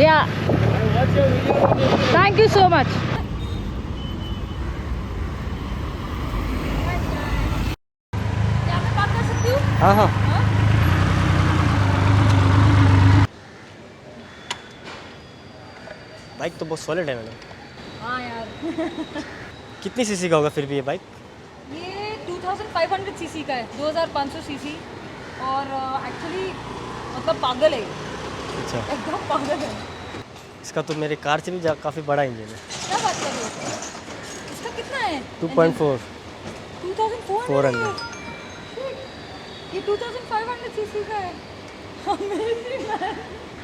Yeah. Thank you so much. हाँ हाँ bike तो बहुत सॉलिड है मैडम। हाँ यार, कितनी सीसी का होगा फिर भी ये बाइक? ये 2500 सीसी का है, 2500 सीसी। और एक्चुअली मतलब पागल है ये, अच्छा, एकदम पागल है। इसका तो मेरे कार से भी काफ़ी बड़ा इंजन है। क्या बात कर रहे हो? इसका कितना है? 2.4 2400। ये 2500 सीसी का है। Amazing man.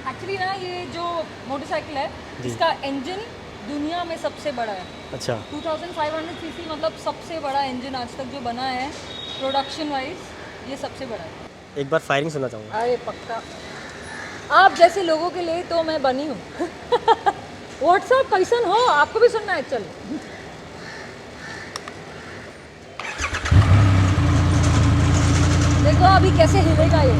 एक्चुअली ना ये जो मोटरसाइकिल है जी। इसका इंजन दुनिया में सबसे बड़ा है। अच्छा 2500 सीसी मतलब सबसे बड़ा इंजन आज तक जो बना है प्रोडक्शन वाइज, ये सबसे बड़ा है। एक बार फायरिंग सुनना चाहूँगा। अरे पक्का, आप जैसे लोगों के लिए तो मैं बनी हूँ। व्हाट्सअप कैसन हो, आपको भी सुनना है? चल देखो अभी कैसे हिलेगा ये।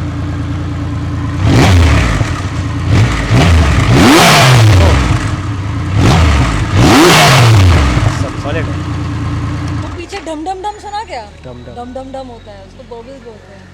सब सॉलिड है। वो पीछे डम डम डम सुना क्या? डम डम। डम डम डम होता है, उसको बबल्स बोलते हैं।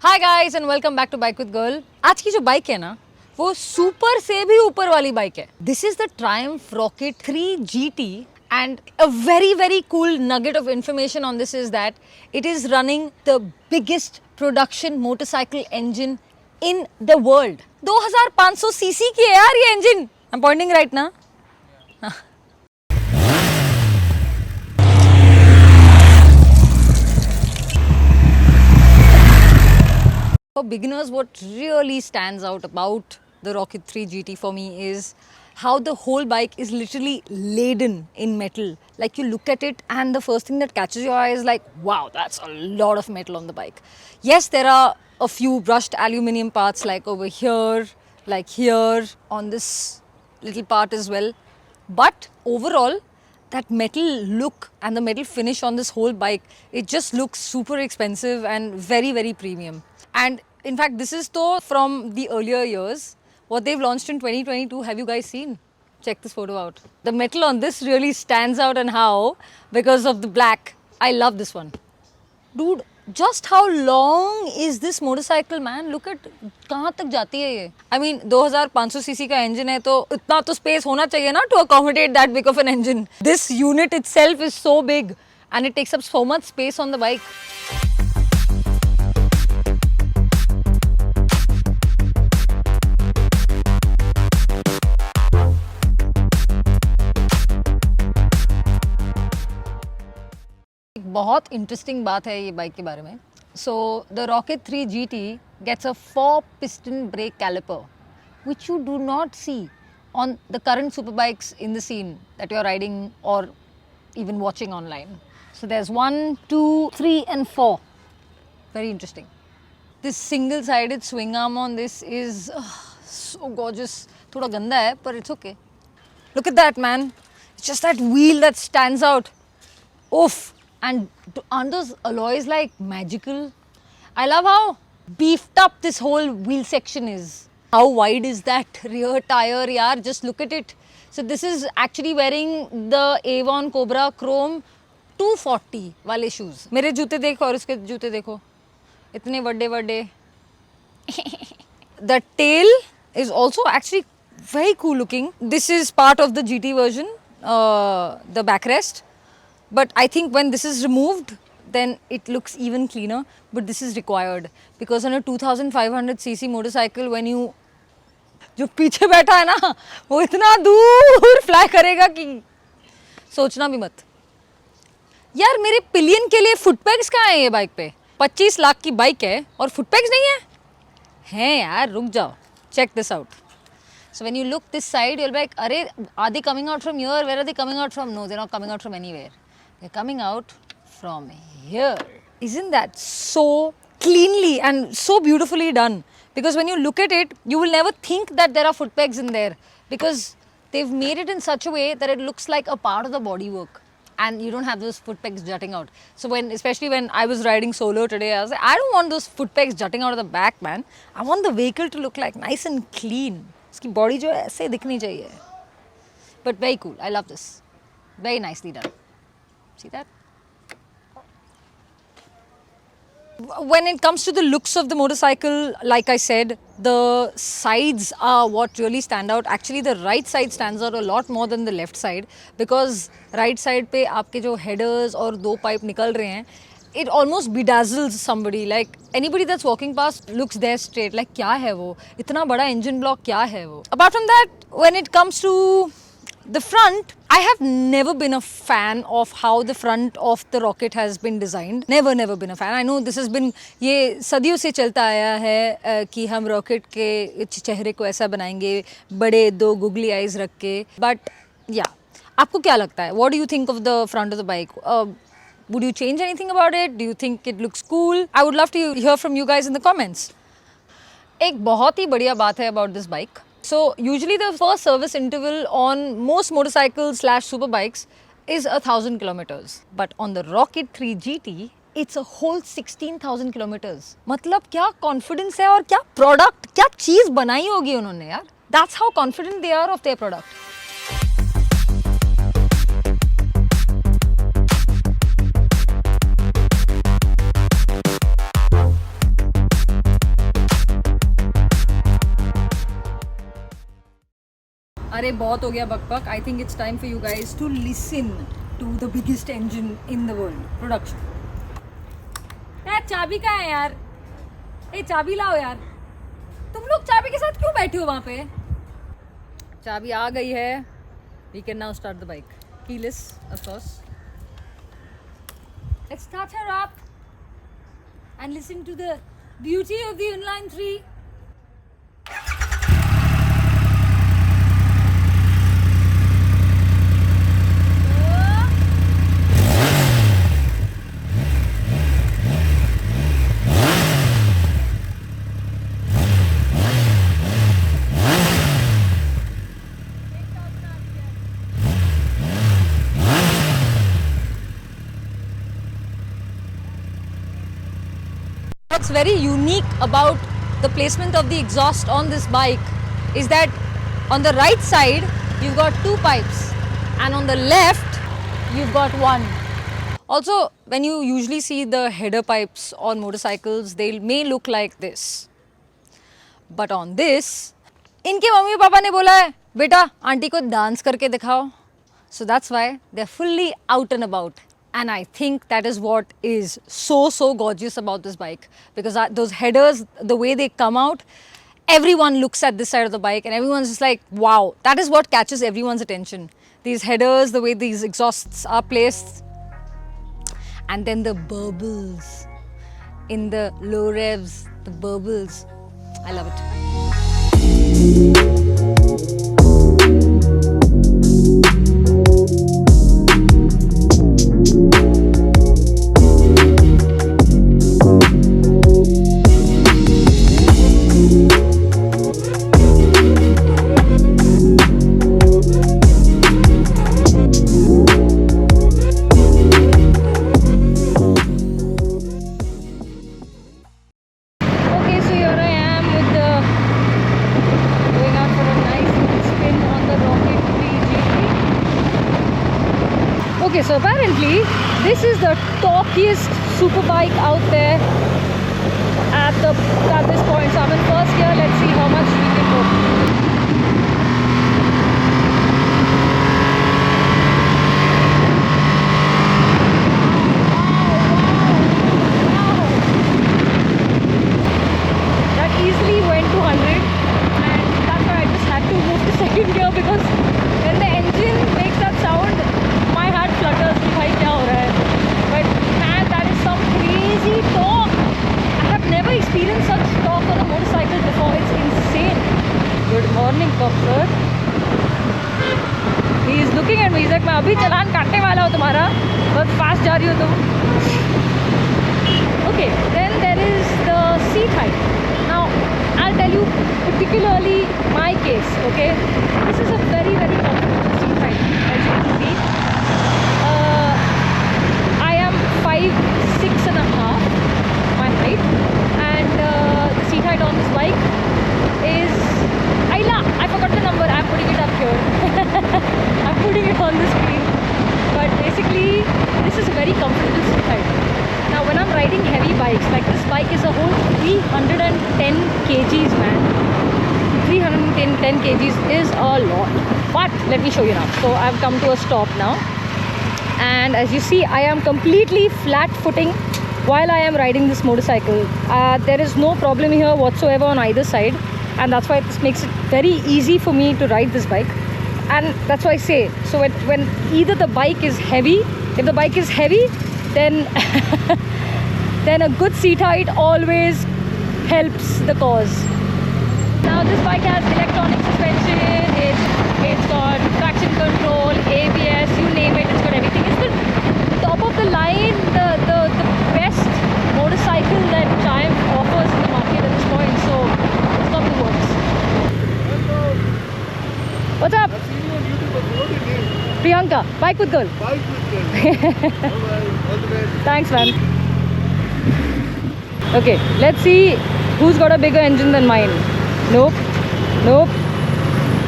Hi guys and welcome back to bike with girl. आज की जो बाइक है ना वो सुपर से भी ऊपर वाली बाइक है। This is the Triumph rocket 3 GT and a very cool nugget of information on this is that it is running the biggest production motorcycle engine in the world। 2500 CC की है यार ये engine. I'm pointing right now। For beginners, what really stands out about the Rocket 3 GT for me is how the whole bike is literally laden in metal. Like you look at it and the first thing that catches your eye is like, wow, that's a lot of metal on the bike. Yes, there are a few brushed aluminium parts like over here, like here on this little part as well. But overall, that metal look and the metal finish on this whole bike, it just looks super expensive and very premium. And in fact, this is though from the earlier years. What they've launched in 2022, have you guys seen? Check this photo out. The metal on this really stands out, and how? Because of the black. I love this one. Dude, just how long is this motorcycle, man? Look at कहाँ तक जाती है ये? I mean, 2500 CC का engine है तो इतना तो space होना चाहिए ना to accommodate that big of an engine. This unit itself is so big and it takes up so much space on the bike. बहुत इंटरेस्टिंग बात है ये बाइक के बारे में। So the rocket 3 GT gets a 4 piston brake caliper which you do not see on the current super bikes in the scene that you are riding or even watching online. So there's 1, 2, 3 and 4. Very interesting. This single sided swing arm on this is so gorgeous. थोड़ा गंदा है पर it's okay. Look at that, man. It's just that wheel that stands out. Oof. And aren't those alloys like magical? I love how beefed up this whole wheel section is. How wide is that rear tire, yaar? Just look at it. So this is actually wearing the Avon Cobra Chrome 240 वाले shoes. मेरे जूते देखो और इसके जूते देखो, इतने बड़े-बड़े. The tail is also actually very cool looking. This is part of the GT version, the backrest. But I think when this is removed, then it looks even cleaner. But this is required because on a 2500cc motorcycle, when you जो पीछे बैठा है ना वो इतना दूर fly करेगा कि सोचना भी मत। यार मेरे पिलियन के लिए फुटपैग्स कहाँ हैं ये बाइक पे? 25 लाख की बाइक है और फुटपैग्स नहीं है? हैं यार, रुक जाओ, check this out. So when you look this side, you'll be like, अरे are they coming out from here? Where are they coming out from? No, they're not coming out from anywhere. They're coming out from here. Isn't that so cleanly and so beautifully done? Because when you look at it, you will never think that there are foot pegs in there, because they've made it in such a way that it looks like a part of the bodywork, and you don't have those foot pegs jutting out. So especially when I was riding solo today, I was like, I don't want those foot pegs jutting out of the back, man. I want the vehicle to look like nice and clean. उसकी body जो है ऐसे दिखनी चाहिए. But very cool. I love this. Very nicely done. See that? When it comes to the looks of the motorcycle, like I said, the sides are what really stand out. Actually, the right side stands out a lot more than the left side, because right side पे आपके जो headers और दो pipe निकल रहे हैं, it almost bedazzles somebody. Like anybody that's walking past looks there straight. Like क्या है वो? इतना बड़ा engine block क्या है वो? Apart from that, when it comes to the front, I have never been a fan of how the front of the Rocket has been designed. Never been a fan. I know this has been, ये सदियों से चलता आया है कि हम Rocket के चेहरे को ऐसा बनाएंगे, बड़े दो googly eyes रख के. But yeah, आपको क्या लगता है? What do you think of the front of the bike? Would you change anything about it? Do you think it looks cool? I would love to hear from you guys in the comments. एक बहुत ही बढ़िया बात है about this bike. So usually the first service interval on most motorcycles / super bikes is 1,000 kilometers. But on the Rocket 3 GT, it's a whole 16,000 kilometers. मतलब क्या confidence है और क्या product, क्या चीज़ बनाई होगी उन्होंने यार. That's how confident they are of their product. अरे बहुत हो गया बकबक. I think it's time for you guys to listen to the biggest engine in the world. Production. यार चाबी कहाँ है यार? ए चाबी लाओ यार. तुम लोग चाबी के साथ क्यों बैठे हो वहाँ पे? चाबी आ गई है. We can now start the bike. Keyless, of course. Let's start her up and listen to the beauty of the inline 3. What's very unique about the placement of the exhaust on this bike is that on the right side you've got two pipes and on the left you've got one. Also, when you usually see the header pipes on motorcycles, they may look like this. But on this, इनके mummy papa ने बोला है बेटा aunty को dance करके दिखाओ. So that's why they're fully out and about. And I think that is what is so gorgeous about this bike, because those headers, the way they come out, everyone looks at this side of the bike and everyone's just like, wow, that is what catches everyone's attention. These headers, the way these exhausts are placed, and then the burbles in the low revs, the burbles. I love it. Okay, so apparently this is the torquiest superbike out there at this point. So I'm in first gear. Let's see how much we can go. That easily went to 100, and that's why I just had to move to second gear, because when the engine makes that sound, my heart flutters कि भाई क्या हो रहा है. But man, that is some crazy torque. I have never experienced such torque on a motorcycle before. It's insane. Good morning, cop sir. He is looking at me. He's like, मैं अभी चलान काटने वाला हूँ तुम्हारा, बहुत फास्ट जा रही हो तुम. Okay, then there is the seat height. Now, I'll tell you particularly my case, okay? This is a very, very comfortable seat height, as you can see. I am 5'6" and a half, my height, and the seat height on this bike is, I forgot the number, I'm putting it up here. I'm putting it on the screen. But basically, this is a very comfortable seat height. Now, when I'm riding heavy bikes, like this bike is a whole 310 kgs, man. 310 kgs is a lot. But let me show you now. So, I've come to a stop now. And as you see, I am completely flat footing while I am riding this motorcycle. There is no problem here whatsoever on either side. And that's why this makes it very easy for me to ride this bike. And that's why I say, so when either the bike is heavy, if the bike is heavy, then then a good seat height always helps the cause. Now this bike has electronic suspension, it's got traction control, ABS, you name it, it's got everything. It's the top of the line, the best motorcycle that Triumph offers in the market at this point, so it's got the works. What's up? I've seen you on YouTube, but what is your name? Priyanka, bike with girl. Bike with girl. Alright, all the best. Thanks, man. Okay, let's see who's got a bigger engine than mine. Nope. Nope.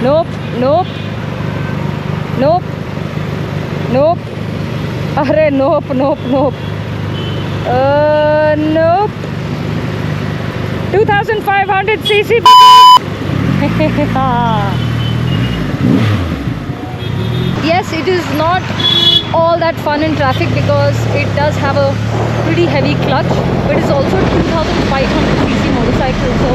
Nope. Nope. Nope. Nope. Arre, nope, nope, nope. Nope. 2500 cc. Yes, it is not all that fun in traffic because it does have a pretty heavy clutch, but it's also a 2500cc motorcycle, so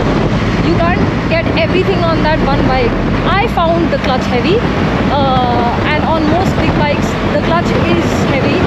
you can't get everything on that one bike. I found the clutch heavy, and on most big bikes, the clutch is heavy.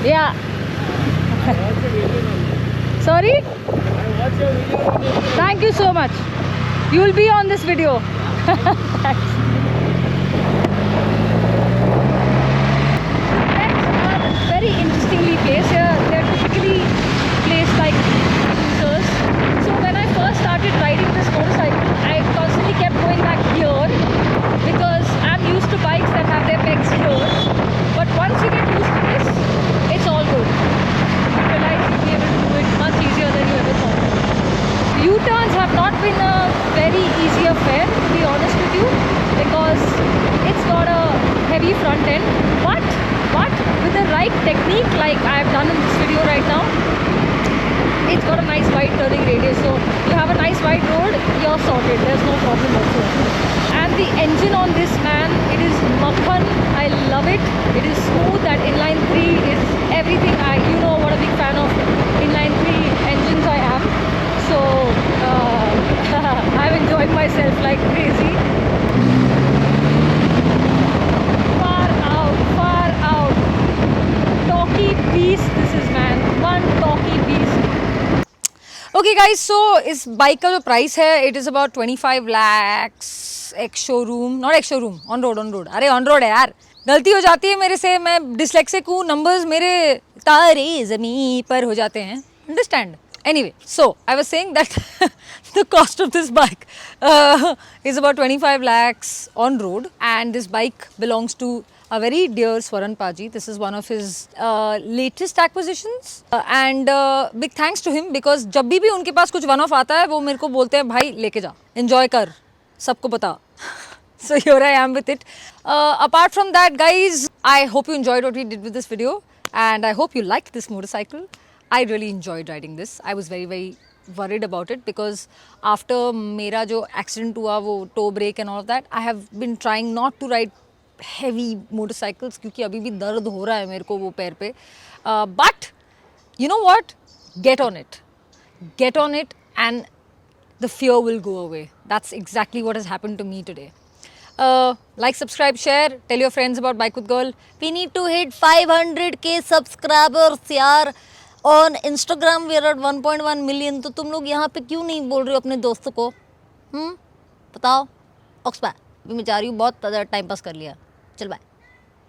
Yeah. Sorry? Thank you so much. You will be on this video. Thanks. Very interestingly placed here. They're typically placed like cruisers. So when I first started riding this motorcycle, I constantly kept going back here because I'm used to bikes that have their pegs here. But once you get used to this, it's all good. You realize you'll be able to do it much easier than you ever thought. U-turns have not been a very easy affair, to be honest with you, because it's got a heavy front end. But with the right technique, like I have done in this video right now, it's got a nice wide turning radius. So you have a nice wide road, you're sorted. There's no problem whatsoever. And the engine on this, man, it is makhan. I love it. It is smooth. That inline 3 is everything. You know what a big fan of inline 3 engines I am. So I've enjoyed myself like crazy. Far out. Talky beast this is, man. One talky beast. Okay guys, so इस bike का जो price है, it is about 25 lakhs ex showroom, not ex showroom, on road. अरे on road है यार, गलती हो जाती है मेरे से, मैं डिसलेक्सिक हूँ, नंबर्स मेरे तारे ज़मीं पर हो जाते हैं, understand? Anyway, so I was saying that the cost of this bike is about 25 lakhs on road, and this bike belongs to a very dear Swaran Paji. This is one of his latest acquisitions, and big thanks to him because जब भी उनके पास कुछ one off आता है वो मेरे को बोलते हैं भाई लेके जा, enjoy कर, सबको बता. So here I am with it. Apart from that, guys, I hope you enjoyed what we did with this video, and I hope you liked this motorcycle. I really enjoyed riding this. I was very, very worried about it because after मेरा जो accident हुआ, वो toe brake and all of that, I have been trying not to ride heavy motorcycles क्योंकि अभी भी दर्द हो रहा है मेरे को वो पैर पे. But you know what? Get on it. get on it and the fear will go away. That's exactly what has happened to me today. Like, subscribe, share, tell your friends about Bike with Girl. We need to hit 500k subscribers यार. On Instagram we are at 1.1 million. तो तुम लोग यहाँ पे क्यों नहीं बोल रहे हो अपने दोस्तों को? बताओ. ऑक्सफा, भी मैं जा रही हूँ, बहुत टाइम पास कर लिया. चल बाय.